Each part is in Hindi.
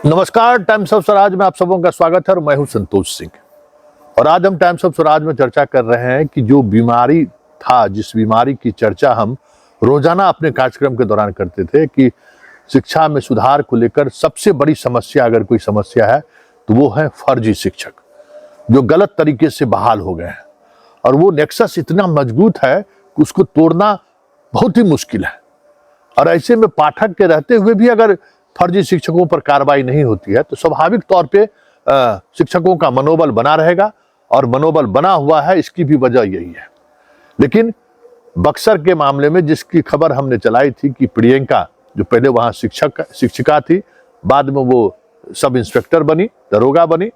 नमस्कार, टाइम्स ऑफ स्वराज में आप सबों का स्वागत है और मैं हूं संतोष सिंह। और आज हम टाइम्स ऑफ स्वराज में चर्चा कर रहे हैं कि जो बीमारी था, जिस बीमारी की चर्चा हम रोजाना अपने कार्यक्रम के दौरान करते थे कि शिक्षा में सुधार को लेकर सबसे बड़ी समस्या, अगर कोई समस्या है तो वो है फर्जी शिक्षक जो गलत तरीके से बहाल हो गए हैं। और वो नेक्सस इतना मजबूत है कि उसको तोड़ना बहुत ही मुश्किल है। और ऐसे में पाठक के रहते हुए भी अगर फर्जी शिक्षकों पर कार्रवाई नहीं होती है तो स्वाभाविक तौर पे शिक्षकों का मनोबल बना रहेगा। और मनोबल बना हुआ है, इसकी भी वजह यही है। लेकिन बक्सर के मामले में जिसकी खबर हमने चलाई थी कि प्रियंका, जो पहले वहां शिक्षिका थी, बाद में वो सब इंस्पेक्टर बनी, दरोगा बनी।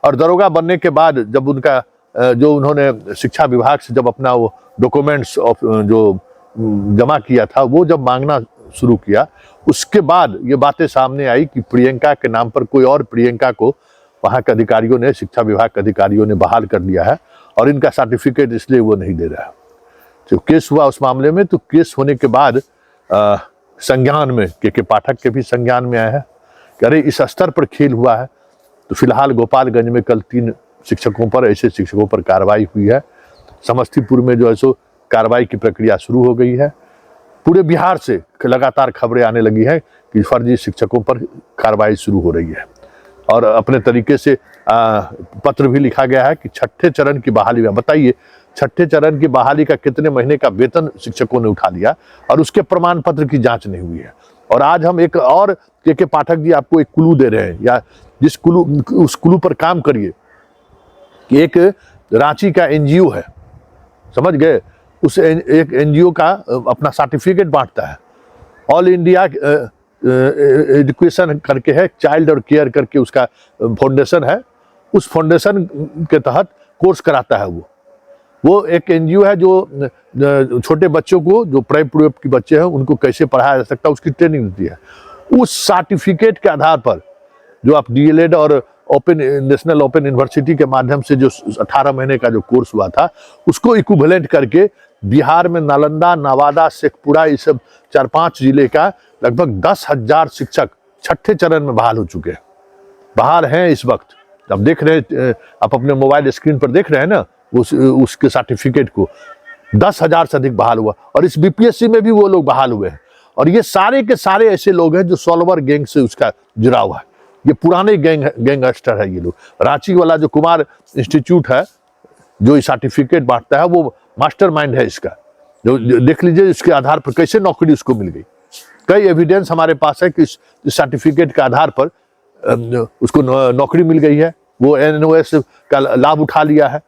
और दरोगा बनने के बाद जब उनका जो उन्होंने शिक्षा विभाग से जब अपना वो डॉक्यूमेंट्स जो जमा किया था वो जब मांगना शुरू किया, उसके बाद ये बातें सामने आई कि प्रियंका के नाम पर कोई और प्रियंका को वहां के अधिकारियों ने, शिक्षा विभाग के अधिकारियों ने बहाल कर दिया है और इनका सर्टिफिकेट इसलिए वो नहीं दे रहा है। जो केस हुआ उस मामले में, तो केस होने के बाद संज्ञान में के पाठक के भी संज्ञान में आया है कि अरे इस स्तर पर खेल हुआ है। तो फिलहाल गोपालगंज में कल 3 शिक्षकों पर, ऐसे शिक्षकों पर कार्रवाई हुई है। समस्तीपुर में जो है सो कार्रवाई की प्रक्रिया शुरू हो गई है। पूरे बिहार से लगातार खबरें आने लगी हैं कि फर्जी शिक्षकों पर कार्रवाई शुरू हो रही है। और अपने तरीके से पत्र भी लिखा गया है कि छठे चरण की बहाली में, बताइए छठे चरण की बहाली का कितने महीने का वेतन शिक्षकों ने उठा लिया और उसके प्रमाण पत्र की जांच नहीं हुई है। और आज हम एक और के पाठक जी आपको एक क्लू दे रहे हैं, या जिस क्लू, उस क्लू पर काम करिए कि एक रांची का एनजीओ है, समझ गए, उस एक एनजीओ का अपना सर्टिफिकेट बांटता है। ऑल इंडिया एजुकेशन करके है, चाइल्ड और केयर करके उसका फाउंडेशन है। उस फाउंडेशन के तहत कोर्स कराता है वो एक एनजीओ है जो छोटे बच्चों को, जो प्राइमरी के बच्चे हैं, उनको कैसे पढ़ाया जा सकता है उसकी ट्रेनिंग देती है। उस सर्टिफिकेट के आधार पर जो आप डीएलएड और नेशनल ओपन यूनिवर्सिटी के माध्यम से जो 18 महीने का जो कोर्स हुआ था, उसको इक्विवेलेंट करके बिहार में नालंदा, नवादा, शेखपुरा, ये सब 4-5 जिले का लगभग 10,000 शिक्षक छठे चरण में बहाल हो चुके हैं, बहाल हैं इस वक्त। अब देख रहे हैं, आप अपने मोबाइल स्क्रीन पर देख रहे हैं ना, उसके सर्टिफिकेट को 10,000 से अधिक बहाल हुआ। और इस बीपीएससी में भी वो लोग बहाल हुए हैं। और ये सारे के सारे ऐसे लोग हैं जो सॉल्वर गैंग से उसका जुड़ा हुआ है। ये पुराने गैंगस्टर है ये लोग। रांची वाला जो कुमार इंस्टीट्यूट है जो सर्टिफिकेट बांटता है, वो मास्टरमाइंड है इसका। जो देख लीजिए इसके आधार पर कैसे नौकरी उसको मिल गई। कई एविडेंस हमारे पास है कि इस सर्टिफिकेट के आधार पर उसको नौकरी मिल गई है, वो एनओएस का लाभ उठा लिया है।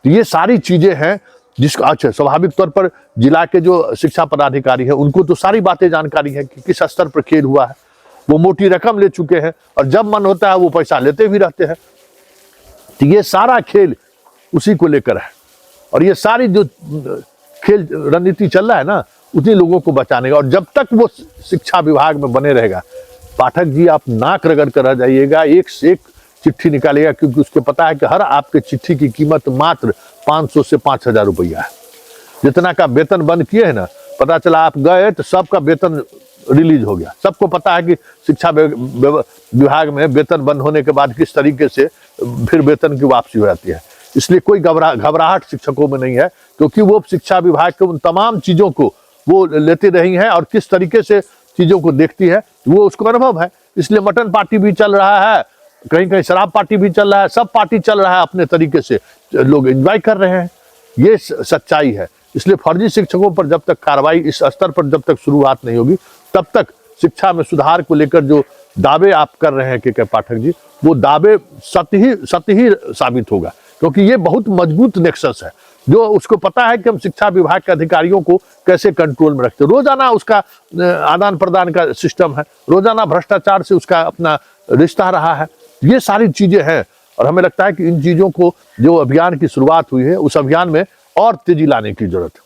तो ये सारी चीजें हैं जिसका अच्छा स्वाभाविक तौर पर जिला के जो शिक्षा पदाधिकारी हैं उनको तो सारी बातें जानकारी है कि किस स्तर पर खेल हुआ है। वो मोटी रकम ले चुके हैं और जब मन होता है वो पैसा लेते भी रहते हैं। तो ये सारा खेल उसी को लेकर है। और ये सारी जो खेल रणनीति चल रहा है ना, उन्हीं लोगों को बचाने का। और जब तक वो शिक्षा विभाग में बने रहेगा, पाठक जी आप नाक रगड़ कर रह जाइएगा, एक से एक चिट्ठी निकालेगा, क्योंकि उसके पता है कि हर आपके चिट्ठी की कीमत मात्र 500 से 5,000 रुपया है। जितना का वेतन बंद किए है ना, पता चला आप गए तो सबका वेतन रिलीज हो गया। सबको पता है कि शिक्षा विभाग में वेतन बंद होने के बाद किस तरीके से फिर वेतन की वापसी हो जाती है। इसलिए कोई घबराहट शिक्षकों में नहीं है, क्योंकि वो शिक्षा विभाग के उन तमाम चीजों को वो लेती रही हैं और किस तरीके से चीजों को देखती है वो उसको अनुभव है। इसलिए मटन पार्टी भी चल रहा है, कहीं कहीं शराब पार्टी भी चल रहा है, सब पार्टी चल रहा है, अपने तरीके से लोग एंजॉय कर रहे हैं। ये सच्चाई है। इसलिए फर्जी शिक्षकों पर जब तक कार्रवाई इस स्तर पर जब तक शुरुआत नहीं होगी, तब तक शिक्षा में सुधार को लेकर जो दावे आप कर रहे हैं के पाठक जी, वो दावे सत्य ही साबित होगा। क्योंकि ये बहुत मजबूत नेक्सस है जो उसको पता है कि हम शिक्षा विभाग के अधिकारियों को कैसे कंट्रोल में रखते हैं। रोजाना उसका आदान प्रदान का सिस्टम है, रोजाना भ्रष्टाचार से उसका अपना रिश्ता रहा है। ये सारी चीजें हैं और हमें लगता है कि इन चीजों को, जो अभियान की शुरुआत हुई है, उस अभियान में और तेजी लाने की जरूरत है।